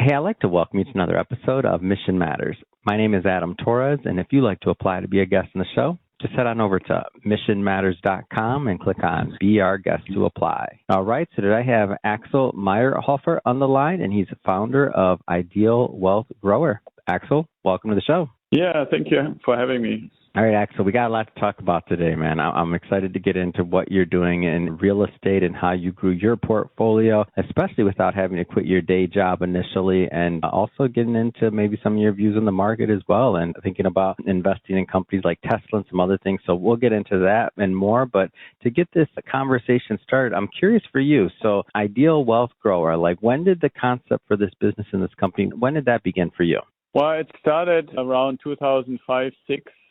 Hey, I'd like to welcome you to another episode of Mission Matters. My name is Adam Torres, and if you'd like to apply to be a guest on the show, just head on over to missionmatters.com and click on Be Our Guest to apply. All right, so today I have Axel Meierhoefer on the line, and he's a founder of Ideal Wealth Grower. Axel, welcome to the show. Yeah, thank you for having me. All right, Axel, we got a lot to talk about today, man. I'm excited to get into what you're doing in real estate and how you grew your portfolio, especially without having to quit your day job initially, and also getting into maybe some of your views on the market as well, and thinking about investing in companies like Tesla and some other things. So we'll get into that and more. But to get this conversation started, I'm curious for you. So Ideal Wealth Grower, like when did the concept for this business and this company, when did that begin for you? Well, it started around 2005-06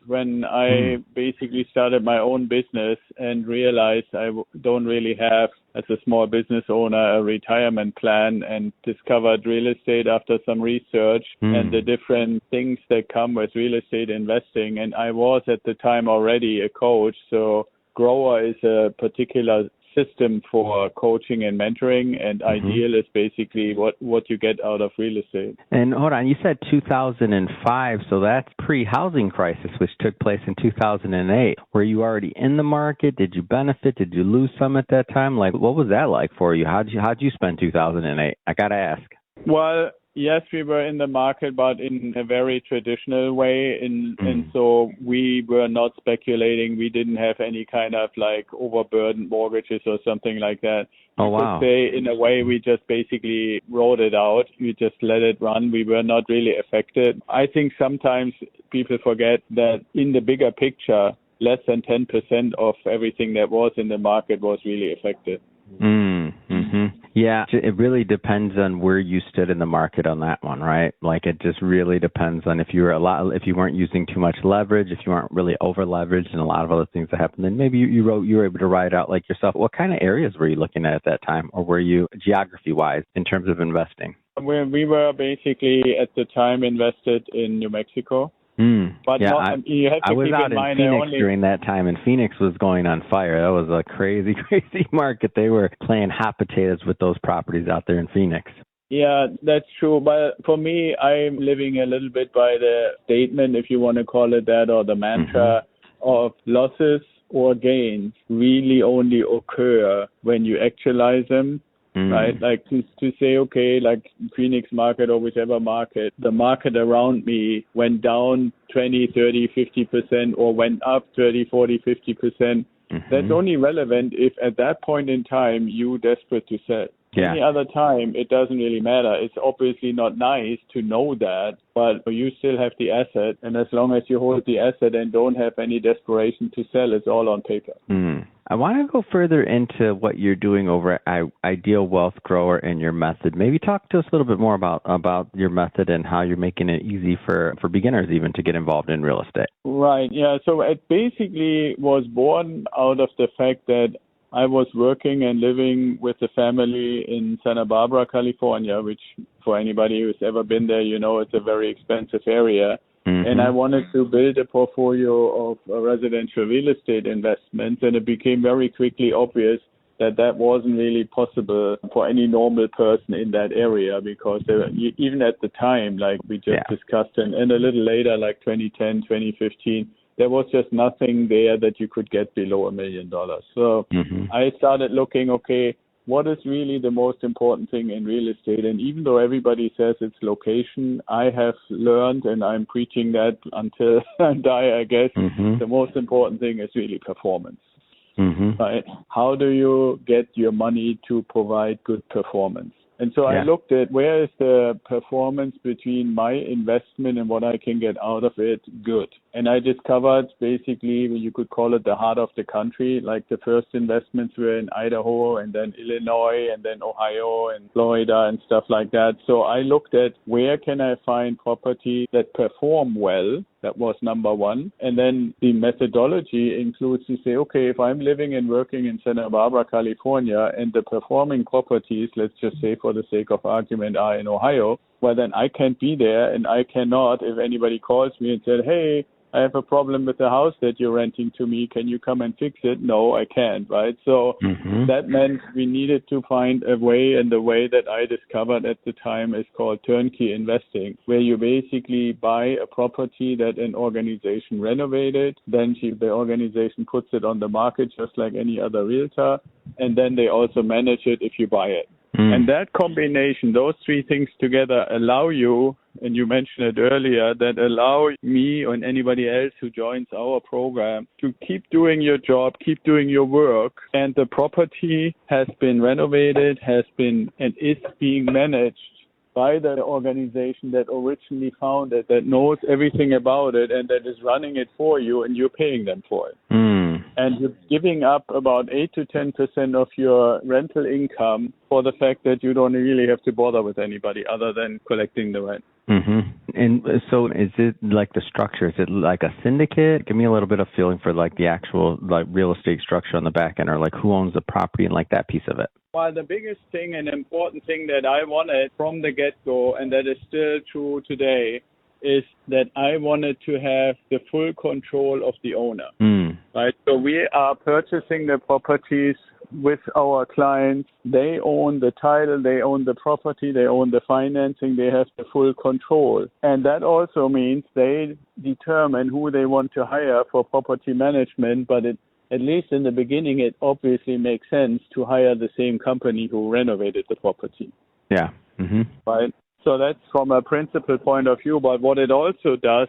when I basically started my own business and realized I don't really have, as a small business owner, a retirement plan, and discovered real estate after some research and the different things that come with real estate investing. And I was at the time already a coach, so Grower is a particular system for coaching and mentoring, and Ideal is basically what you get out of real estate. And hold on, you said 2005, so that's pre-housing crisis, which took place in 2008. Were you already in the market? Did you benefit? Did you lose some at that time? Like, what was that like for you? How'd you spend 2008? I gotta ask. Well, yes, we were in the market, but in a very traditional way. And so we were not speculating. We didn't have any kind of like overburdened mortgages or something like that. Oh, wow. You could say, in a way, we just basically wrote it out. We just let it run. We were not really affected. I think sometimes people forget that in the bigger picture, less than 10% of everything that was in the market was really affected. Yeah, it really depends on where you stood in the market on that one, right? Like it just really depends on if you weren't using too much leverage, if you weren't really over leveraged, and a lot of other things that happened. Then maybe you were able to ride out like yourself. What kind of areas were you looking at that time, or were you geography wise in terms of investing? We were basically at the time invested in New Mexico. But yeah, you have to I was keep out in mind in Phoenix during that time, and Phoenix was going on fire. That was a crazy, crazy market. They were playing hot potatoes with those properties out there in Phoenix. Yeah, that's true. But for me, I'm living a little bit by the statement, if you want to call it that, or the mantra of losses or gains really only occur when you actualize them. Right? Like to say, okay, like Phoenix market or whichever market, the market around me went down 20, 30, 50% or went up 30, 40, 50%. That's only relevant if at that point in time you're desperate to sell. Yeah. Any other time, it doesn't really matter. It's obviously not nice to know that, but you still have the asset. And as long as you hold the asset and don't have any desperation to sell, it's all on paper. I want to go further into what you're doing over at Ideal Wealth Grower and your method. Maybe talk to us a little bit more about your method and how you're making it easy for beginners even to get involved in real estate. Right. Yeah. So it basically was born out of the fact that I was working and living with a family in Santa Barbara, California, which for anybody who's ever been there, you know, it's a very expensive area. And I wanted to build a portfolio of residential real estate investments, and it became very quickly obvious that wasn't really possible for any normal person in that area because even at the time, like we just discussed, and a little later, like 2010, 2015, there was just nothing there that you could get below $1 million. So I started looking, okay, what is really the most important thing in real estate? And even though everybody says it's location, I have learned, and I'm preaching that until I die, I guess, the most important thing is really performance. Right? How do you get your money to provide good performance? And so I looked at where is the performance between my investment and what I can get out of it good. And I discovered basically, you could call it the heart of the country, like the first investments were in Idaho and then Illinois and then Ohio and Florida and stuff like that. So I looked at where can I find property that perform well. That was number one. And then the methodology includes to say, okay, if I'm living and working in Santa Barbara, California, and the performing properties, let's just say for the sake of argument, are in Ohio, well, then I can't be there, and I cannot, if anybody calls me and said, hey, I have a problem with the house that you're renting to me, can you come and fix it? No, I can't, right? So that meant we needed to find a way, and the way that I discovered at the time is called turnkey investing, where you basically buy a property that an organization renovated, then the organization puts it on the market just like any other realtor, and then they also manage it if you buy it. And that combination, those three things together allow you, and you mentioned it earlier, that allow me and anybody else who joins our program to keep doing your job, keep doing your work, and the property has been renovated, has been and is being managed by the organization that originally found it, that knows everything about it, and that is running it for you, and you're paying them for it. And you're giving up about 8 to 10% of your rental income for the fact that you don't really have to bother with anybody other than collecting the rent. And so is it like the structure? Is it like a syndicate? Give me a little bit of feeling for like the actual like real estate structure on the back end, or like who owns the property and like that piece of it. Well, the biggest thing and important thing that I wanted from the get-go, and that is still true today, is that I wanted to have the full control of the owner. Right? So we are purchasing the properties with our clients. They own the title, they own the property, they own the financing, they have the full control. And that also means they determine who they want to hire for property management, but at least in the beginning, it obviously makes sense to hire the same company who renovated the property. Yeah. Right? So that's from a principal point of view. But what it also does,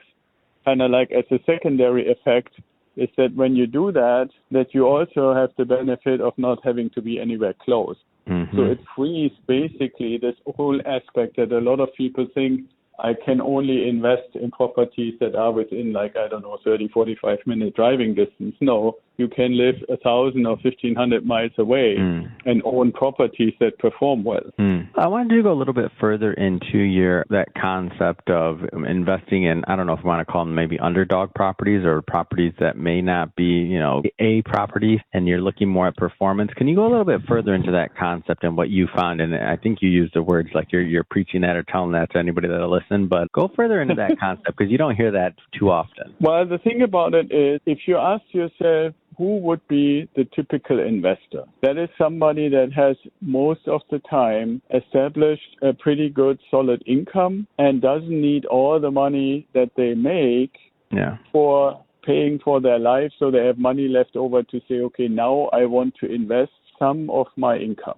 kind of like as a secondary effect, is that when you do that you also have the benefit of not having to be anywhere close. So it frees basically this whole aspect that a lot of people think, I can only invest in properties that are within 30, 45-minute driving distance. No, you can live 1,000 or 1,500 miles away and own properties that perform well. I wanted to go a little bit further into that concept of investing in, I don't know if you want to call them maybe underdog properties or properties that may not be, A properties, and you're looking more at performance. Can you go a little bit further into that concept and what you found? And I think you used the words like you're preaching that or telling that to anybody that'll listen, but go further into that concept because you don't hear that too often. Well, the thing about it is, if you ask yourself, who would be the typical investor? That is somebody that has most of the time established a pretty good solid income and doesn't need all the money that they make for paying for their life, so they have money left over to say, okay, now I want to invest some of my income.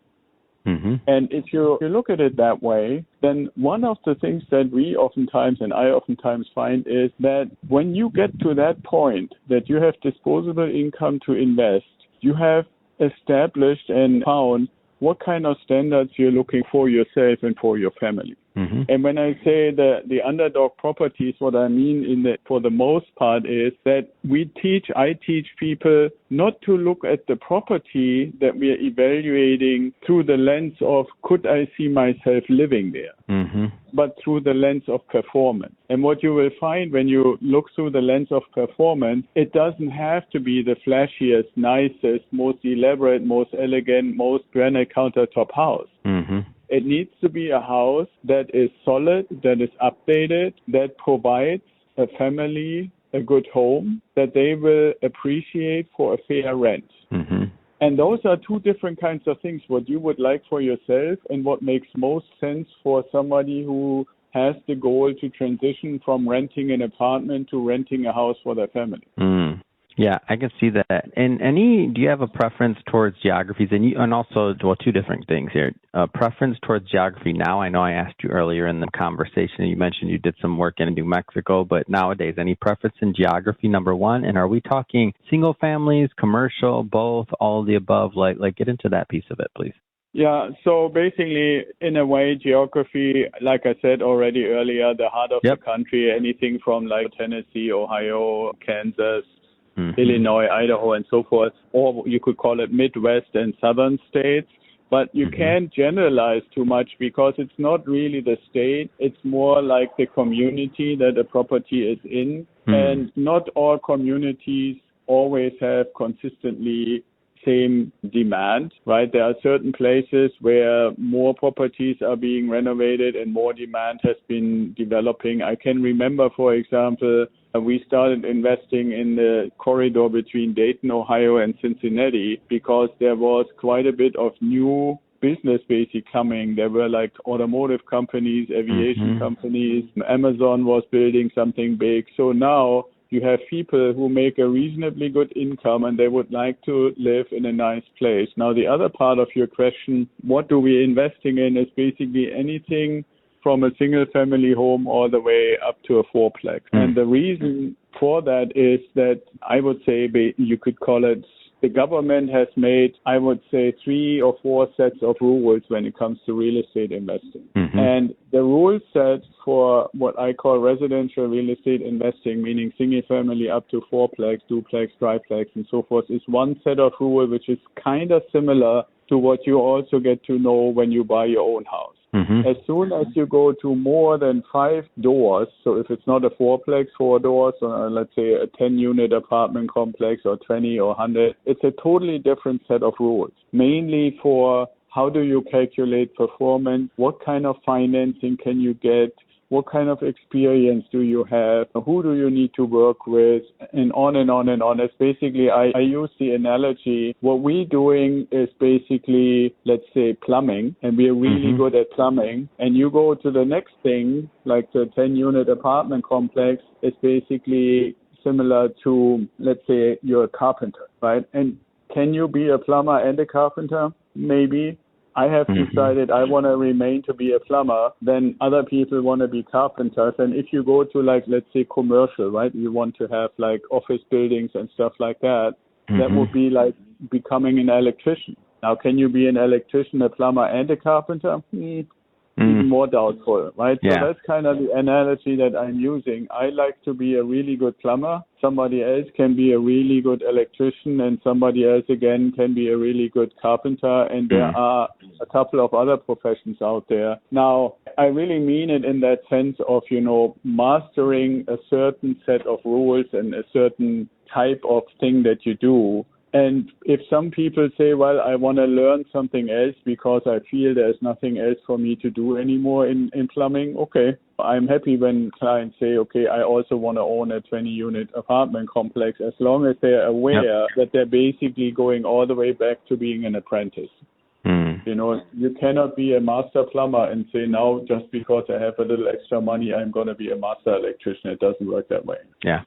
And if you look at it that way, then one of the things that we oftentimes and I oftentimes find is that when you get to that point that you have disposable income to invest, you have established and found what kind of standards you're looking for yourself and for your family. And when I say the underdog properties, what I mean for the most part is that I teach people not to look at the property that we are evaluating through the lens of could I see myself living there, but through the lens of performance. And what you will find when you look through the lens of performance, it doesn't have to be the flashiest, nicest, most elaborate, most elegant, most granite countertop house. It needs to be a house that is solid, that is updated, that provides a family a good home that they will appreciate for a fair rent. And those are two different kinds of things, what you would like for yourself and what makes most sense for somebody who has the goal to transition from renting an apartment to renting a house for their family. Yeah, I can see that. And do you have a preference towards geographies? And also, two different things here. Preference towards geography. Now, I know I asked you earlier in the conversation, you mentioned you did some work in New Mexico, but nowadays, any preference in geography, number one? And are we talking single families, commercial, both, all of the above? Like get into that piece of it, please. Yeah, so basically, in a way, geography, like I said already earlier, the heart of the country, anything from Tennessee, Ohio, Kansas, Illinois, Idaho, and so forth, or you could call it Midwest and Southern states. But you can't generalize too much because it's not really the state. It's more like the community that a property is in. And not all communities always have consistently same demand, right? There are certain places where more properties are being renovated and more demand has been developing. I can remember, for example, we started investing in the corridor between Dayton, Ohio and Cincinnati because there was quite a bit of new business basically coming. There were like automotive companies, aviation companies, Amazon was building something big. So now you have people who make a reasonably good income and they would like to live in a nice place. Now, the other part of your question, what do we investing in, is basically anything from a single family home all the way up to a fourplex. And the reason for that is that I would say you could call it the government has made, I would say, 3 or 4 sets of rules when it comes to real estate investing. And the rule set for what I call residential real estate investing, meaning single family up to fourplex, duplex, triplex, and so forth, is one set of rules which is kind of similar to what you also get to know when you buy your own house. As soon as you go to more than 5 doors, so if it's not a fourplex, 4 doors, or let's say a 10-unit apartment complex or 20 or 100, it's a totally different set of rules, mainly for how do you calculate performance, what kind of financing can you get, what kind of experience do you have, who do you need to work with, and on and on and on. It's basically, I use the analogy, what we're doing is basically, let's say, plumbing, and we're really good at plumbing, and you go to the next thing, like the 10-unit apartment complex, it's basically similar to, let's say, you're a carpenter, right? And can you be a plumber and a carpenter? Maybe. I have decided I want to remain to be a plumber, then other people want to be carpenters. And if you go to, like, let's say commercial, right, you want to have like office buildings and stuff like that, that would be like becoming an electrician. Now, can you be an electrician, a plumber, and a carpenter? Even more doubtful, right? Yeah. So that's kind of the analogy that I'm using. I like to be a really good plumber. Somebody else can be a really good electrician, and somebody else again can be a really good carpenter. And there are a couple of other professions out there. Now, I really mean it in that sense of, mastering a certain set of rules and a certain type of thing that you do. And if some people say, well, I want to learn something else because I feel there's nothing else for me to do anymore in plumbing, okay. I'm happy when clients say, okay, I also want to own a 20-unit apartment complex, as long as they're aware that they're basically going all the way back to being an apprentice. You cannot be a master plumber and say, now, just because I have a little extra money, I'm going to be a master electrician. It doesn't work that way. Yeah.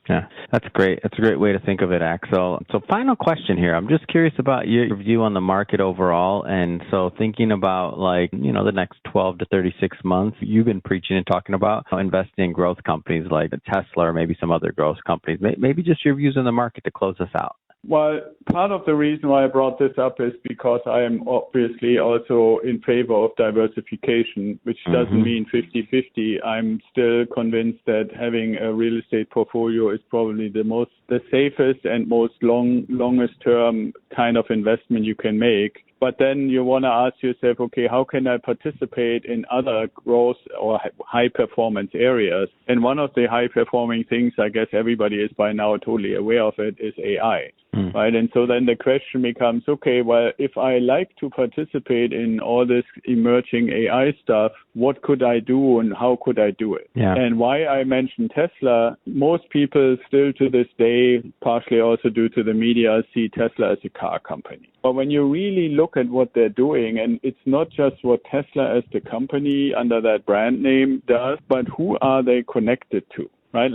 That's great. That's a great way to think of it, Axel. So final question here. I'm just curious about your view on the market overall. And so thinking about the next 12 to 36 months, you've been preaching and talking about investing in growth companies like Tesla or maybe some other growth companies. Maybe just your views on the market to close us out. Well, part of the reason why I brought this up is because I am obviously also in favor of diversification, which doesn't mean 50-50. I'm still convinced that having a real estate portfolio is probably the safest and most longest term kind of investment you can make. But then you want to ask yourself, okay, how can I participate in other growth or high performance areas? And one of the high performing things, I guess everybody is by now totally aware of it, is AI. Right. And so then the question becomes, okay, well, if I like to participate in all this emerging AI stuff, what could I do and how could I do it? Yeah. And why I mentioned Tesla, most people still to this day, partially also due to the media, see Tesla as a car company. But when you really look at what they're doing, and it's not just what Tesla as the company under that brand name does, but who are they connected to? Right?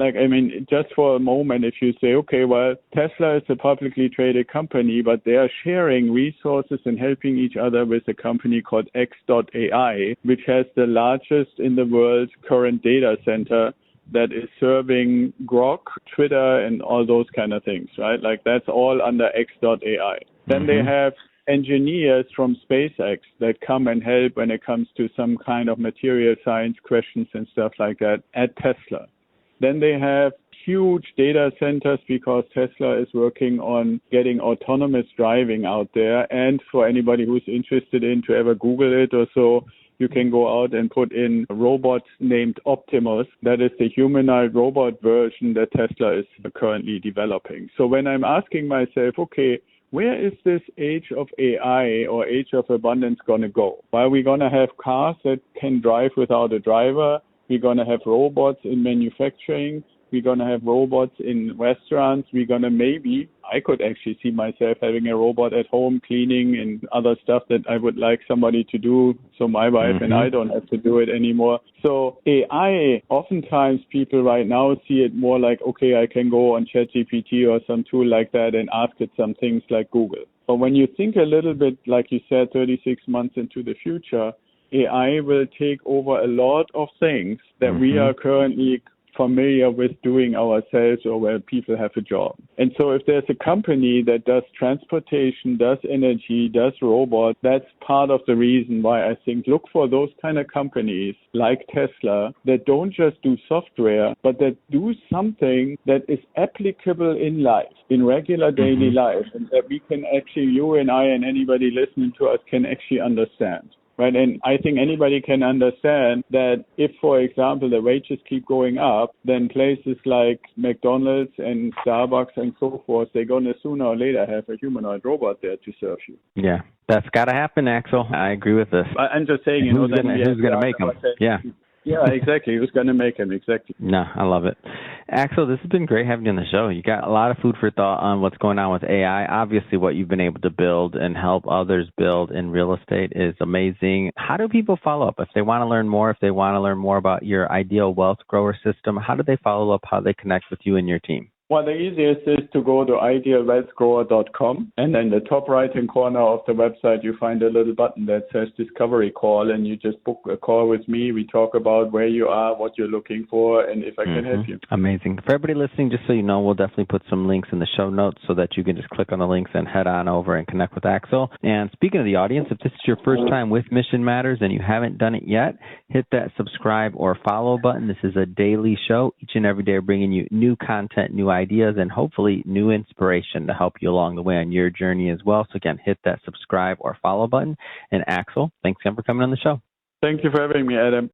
Just for a moment, if you say, okay, well, Tesla is a publicly traded company, but they are sharing resources and helping each other with a company called X.AI, which has the largest in the world current data center that is serving Grok, Twitter, and all those kind of things, right? That's all under X.AI. Then they have engineers from SpaceX that come and help when it comes to some kind of material science questions and stuff like that at Tesla. Then they have huge data centers because Tesla is working on getting autonomous driving out there. And for anybody who's interested in to ever Google it or so, you can go out and put in a robot named Optimus. That is the humanoid robot version that Tesla is currently developing. So when I'm asking myself, okay, where is this age of AI or age of abundance going to go? Are we going to have cars that can drive without a driver? We're going to have robots in manufacturing. We're going to have robots in restaurants. We're going to I could actually see myself having a robot at home cleaning and other stuff that I would like somebody to do so my wife and I don't have to do it anymore. So AI, oftentimes people right now see it more like, okay, I can go on ChatGPT or some tool like that and ask it some things like Google. But when you think a little bit, like you said, 36 months into the future, AI will take over a lot of things that we are currently familiar with doing ourselves or where people have a job. And so if there's a company that does transportation, does energy, does robots, that's part of the reason why I think look for those kind of companies like Tesla that don't just do software, but that do something that is applicable in life, in regular daily life, and that we can actually, you and I and anybody listening to us can actually understand. Right, and I think anybody can understand that if, for example, the wages keep going up, then places like McDonald's and Starbucks and so forth, they're going to sooner or later have a humanoid robot there to serve you. Yeah, that's got to happen, Axel. I agree with this. I'm just saying, who's going to make them? Yeah. Yeah, exactly. Who's going to make them? Exactly. No, I love it. Axel, this has been great having you on the show. You got a lot of food for thought on what's going on with AI. Obviously, what you've been able to build and help others build in real estate is amazing. How do people follow up? If they want to learn more, if they want to learn more about your ideal wealth grower system, how do they follow up? How do they connect with you and your team? Well, the easiest is to go to idealwealthgrower.com, and in the top right-hand corner of the website, you find a little button that says Discovery Call, and you just book a call with me. We talk about where you are, what you're looking for, and if I can help you. Amazing. For everybody listening, just so you know, we'll definitely put some links in the show notes so that you can just click on the links and head on over and connect with Axel. And speaking of the audience, if this is your first time with Mission Matters and you haven't done it yet, hit that subscribe or follow button. This is a daily show. Each and every day we're bringing you new content, new ideas, and hopefully new inspiration to help you along the way on your journey as well. So again, hit that subscribe or follow button. And Axel, thanks again for coming on the show. Thank you for having me, Adam.